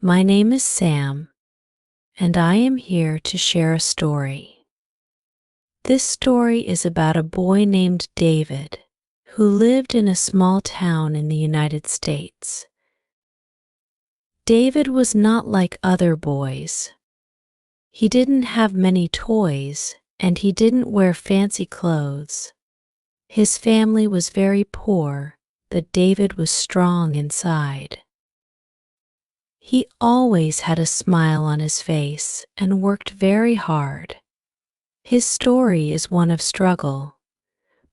My name is Sam, and I am here to share a story. This story is about a boy named David who lived in a small town in the United States. David was not like other boys. He didn't have many toys, and he didn't wear fancy clothes. His family was very poor, but David was strong inside. He always had a smile on his face and worked very hard. His story is one of struggle,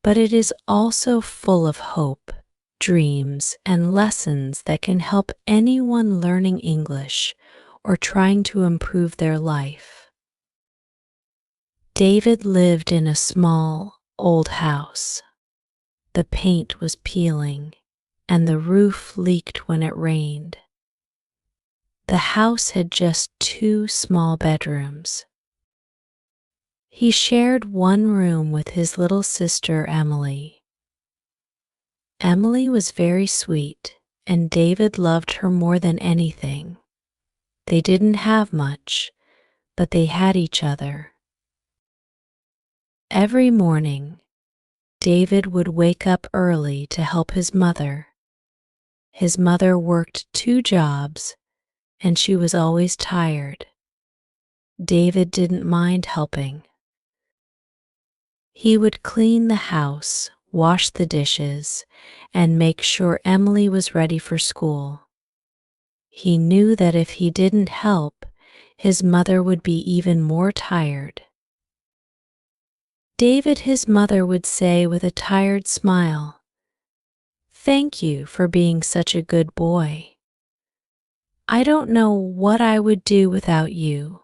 but it is also full of hope, dreams, and lessons that can help anyone learning English or trying to improve their life. David lived in a small, old house. The paint was peeling, and the roof leaked when it rained. The house had just 2 small bedrooms. He shared one room with his little sister Emily. Emily was very sweet, and David loved her more than anything. They didn't have much, but they had each other. Every morning, David would wake up early to help his mother. His mother worked 2 jobs, and she was always tired. David didn't mind helping. He would clean the house, wash the dishes, and make sure Emily was ready for school. He knew that if he didn't help, his mother would be even more tired. David, his mother, would say with a tired smile, "Thank you for being such a good boy. I don't know what I would do without you."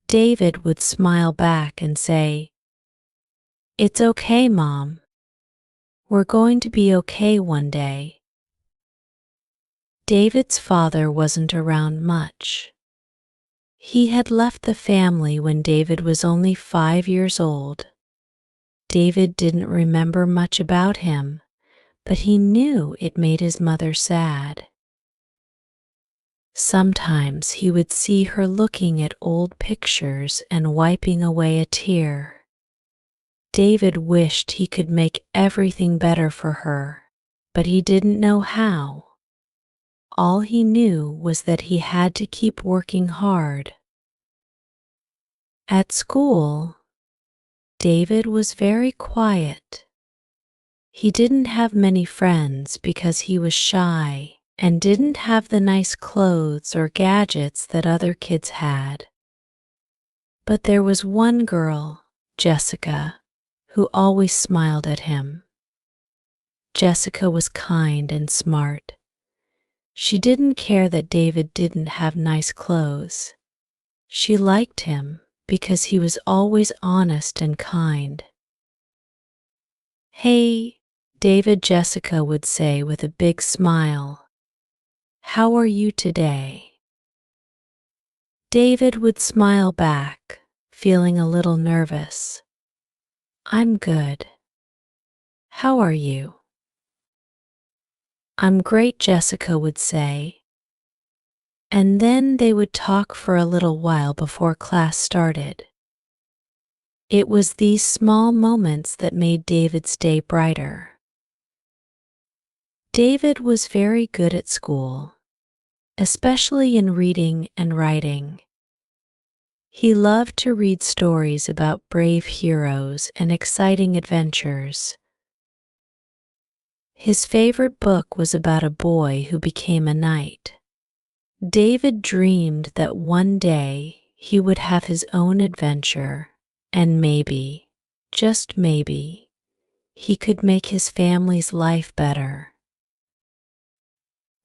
David would smile back and say, "It's okay, Mom. We're going to be okay one day." David's father wasn't around much. He had left the family when David was only 5 years old. David didn't remember much about him, but he knew it made his mother sad. Sometimes he would see her looking at old pictures and wiping away a tear. David wished he could make everything better for her, but he didn't know how. All he knew was that he had to keep working hard. At school, David was very quiet. He didn't have many friends because he was shy and didn't have the nice clothes or gadgets that other kids had. But there was one girl, Jessica, who always smiled at him. Jessica was kind and smart. She didn't care that David didn't have nice clothes. She liked him because he was always honest and kind. "Hey, David," Jessica would say with a big smile. "How are you today?" David would smile back, feeling a little nervous. "I'm good. How are you?" "I'm great," Jessica would say. And then they would talk for a little while before class started. It was these small moments that made David's day brighter. David was very good at school, especially in reading and writing. He loved to read stories about brave heroes and exciting adventures. His favorite book was about a boy who became a knight. David dreamed that one day he would have his own adventure, and maybe, just maybe, he could make his family's life better.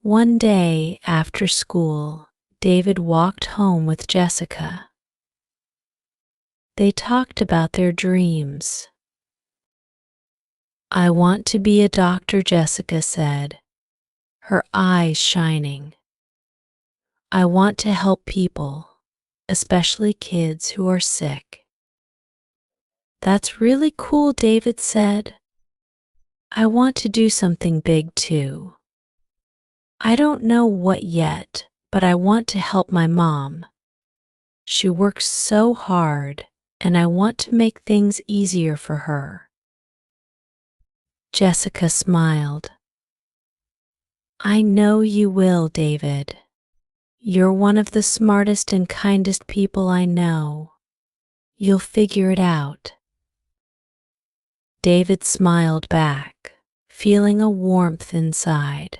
One day after school, David walked home with Jessica. They talked about their dreams. "I want to be a doctor," Jessica said, her eyes shining. "I want to help people, especially kids who are sick." "That's really cool," David said. "I want to do something big too. I don't know what yet, but I want to help my mom. She works so hard, and I want to make things easier for her. Jessica smiled. I know you will, David. You're one of the smartest and kindest people I know. You'll figure it out. David smiled back, feeling a warmth inside.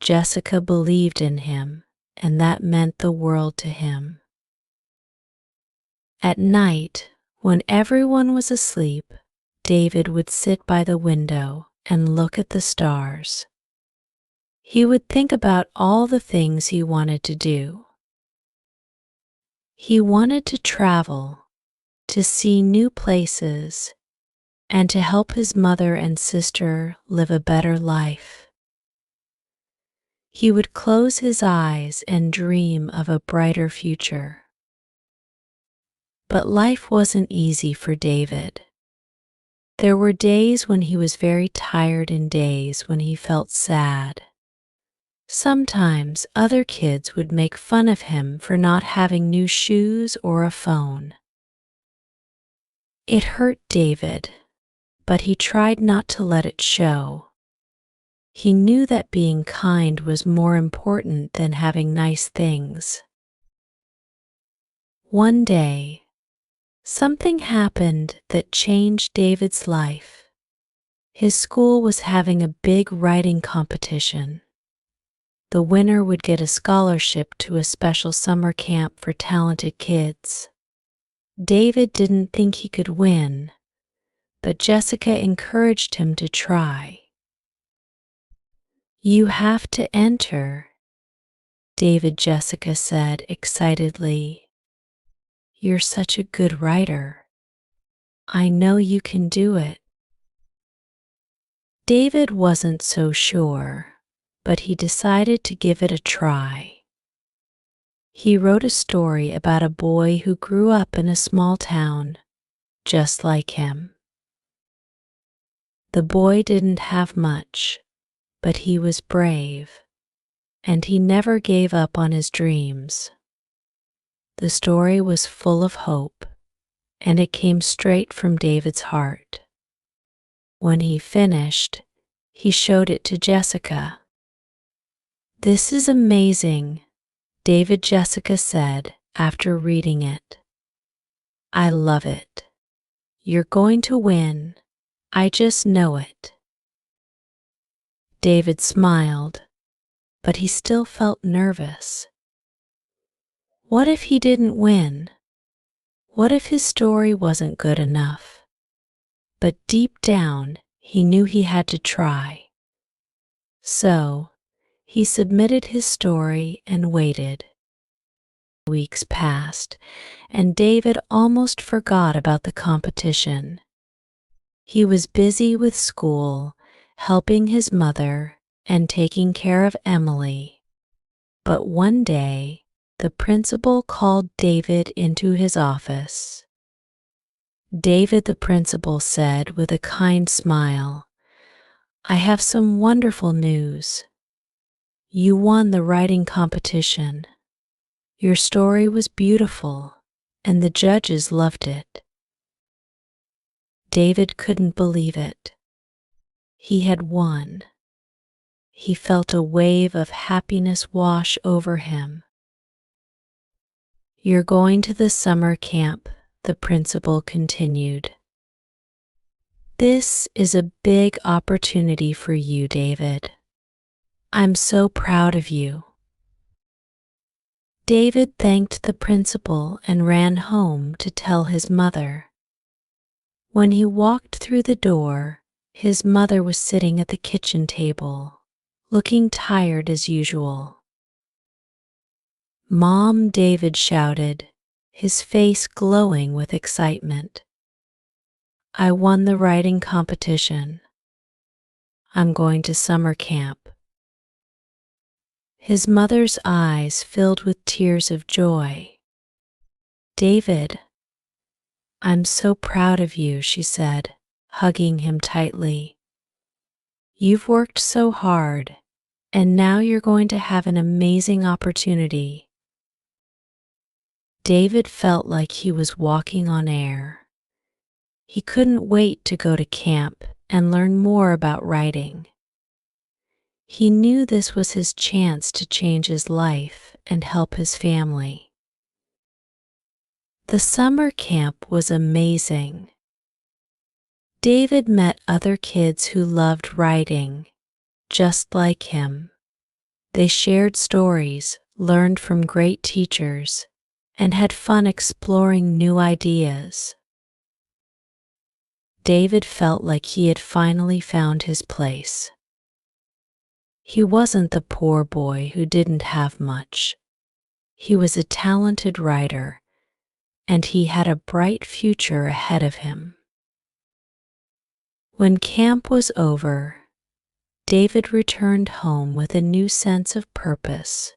Jessica believed in him, and that meant the world to him. At night, when everyone was asleep, David would sit by the window and look at the stars. He would think about all the things he wanted to do. He wanted to travel, to see new places, and to help his mother and sister live a better life. He would close his eyes and dream of a brighter future. But life wasn't easy for David. There were days when he was very tired and days when he felt sad. Sometimes other kids would make fun of him for not having new shoes or a phone. It hurt David, but he tried not to let it show. He knew that being kind was more important than having nice things. One day, something happened that changed David's life. His school was having a big writing competition. The winner would get a scholarship to a special summer camp for talented kids. David didn't think he could win, but Jessica encouraged him to try. You have to enter, Jessica said excitedly. You're such a good writer. I know you can do it. David wasn't so sure, but he decided to give it a try. He wrote a story about a boy who grew up in a small town, just like him. The boy didn't have much, but he was brave, and he never gave up on his dreams. The story was full of hope, and it came straight from David's heart. When he finished, he showed it to Jessica. This is amazing, Jessica said after reading it. I love it. You're going to win. I just know it. David smiled, but he still felt nervous. What if he didn't win? What if his story wasn't good enough? But deep down, he knew he had to try. So, he submitted his story and waited. Weeks passed, and David almost forgot about the competition. He was busy with school, helping his mother, and taking care of Emily. But one day, the principal called David into his office. David, the principal said with a kind smile, I have some wonderful news. You won the writing competition. Your story was beautiful, and the judges loved it. David couldn't believe it. He had won. He felt a wave of happiness wash over him. You're going to the summer camp, the principal continued. This is a big opportunity for you, David. I'm so proud of you. David thanked the principal and ran home to tell his mother. When he walked through the door, his mother was sitting at the kitchen table, looking tired as usual. Mom, David shouted, his face glowing with excitement. I won the writing competition. I'm going to summer camp. His mother's eyes filled with tears of joy. David, I'm so proud of you, she said, hugging him tightly. You've worked so hard, and now you're going to have an amazing opportunity." David felt like he was walking on air. He couldn't wait to go to camp and learn more about writing. He knew this was his chance to change his life and help his family. The summer camp was amazing. David met other kids who loved writing, just like him. They shared stories, learned from great teachers, and had fun exploring new ideas. David felt like he had finally found his place. He wasn't the poor boy who didn't have much. He was a talented writer, and he had a bright future ahead of him. When camp was over, David returned home with a new sense of purpose.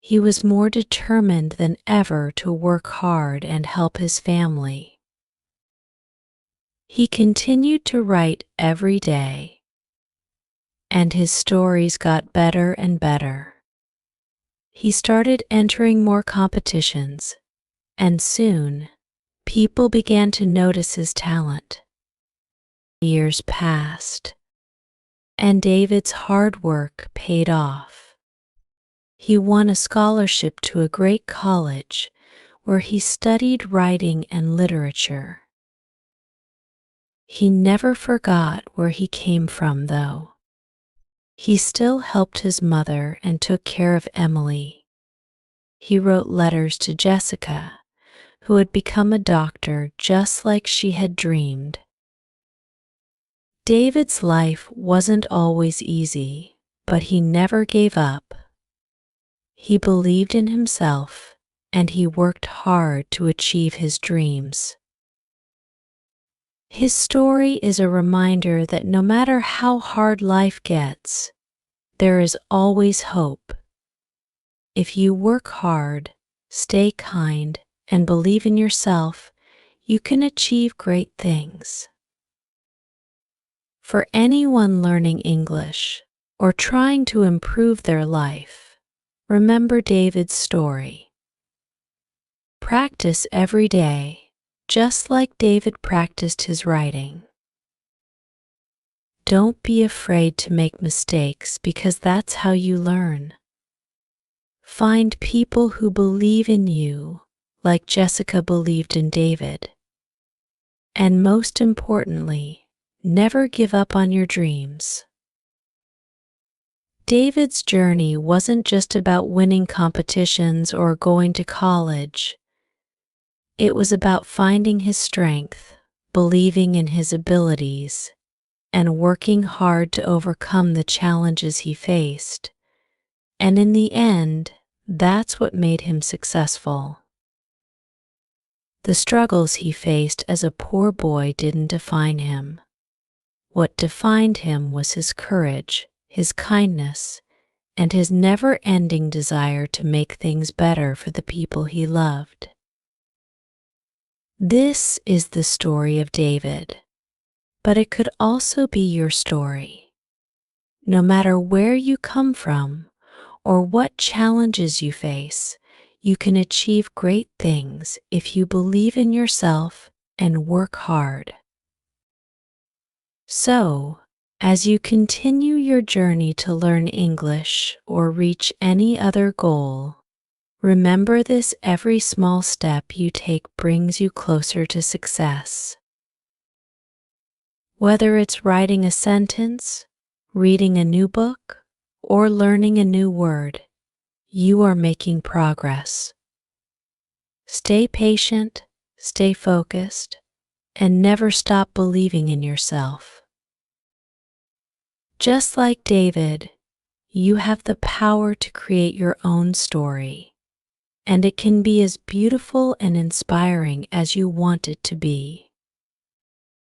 He was more determined than ever to work hard and help his family. He continued to write every day, and his stories got better and better. He started entering more competitions, and soon, people began to notice his talent. Years passed, and David's hard work paid off. He won a scholarship to a great college where he studied writing and literature. He never forgot where he came from, though. He still helped his mother and took care of Emily. He wrote letters to Jessica, who had become a doctor just like she had dreamed. David's life wasn't always easy, but he never gave up. He believed in himself, and he worked hard to achieve his dreams. His story is a reminder that no matter how hard life gets, there is always hope. If you work hard, stay kind, and believe in yourself, you can achieve great things. For anyone learning English or trying to improve their life, remember David's story. Practice every day, just like David practiced his writing. Don't be afraid to make mistakes because that's how you learn. Find people who believe in you, like Jessica believed in David. And most importantly, never give up on your dreams. David's journey wasn't just about winning competitions or going to college. It was about finding his strength, believing in his abilities, and working hard to overcome the challenges he faced. And in the end, that's what made him successful. The struggles he faced as a poor boy didn't define him. What defined him was his courage, his kindness, and his never-ending desire to make things better for the people he loved. This is the story of David, but it could also be your story. No matter where you come from or what challenges you face, you can achieve great things if you believe in yourself and work hard. So, as you continue your journey to learn English or reach any other goal, remember this: every small step you take brings you closer to success. Whether it's writing a sentence, reading a new book, or learning a new word, you are making progress. Stay patient, stay focused, and never stop believing in yourself. Just like David, you have the power to create your own story, and it can be as beautiful and inspiring as you want it to be.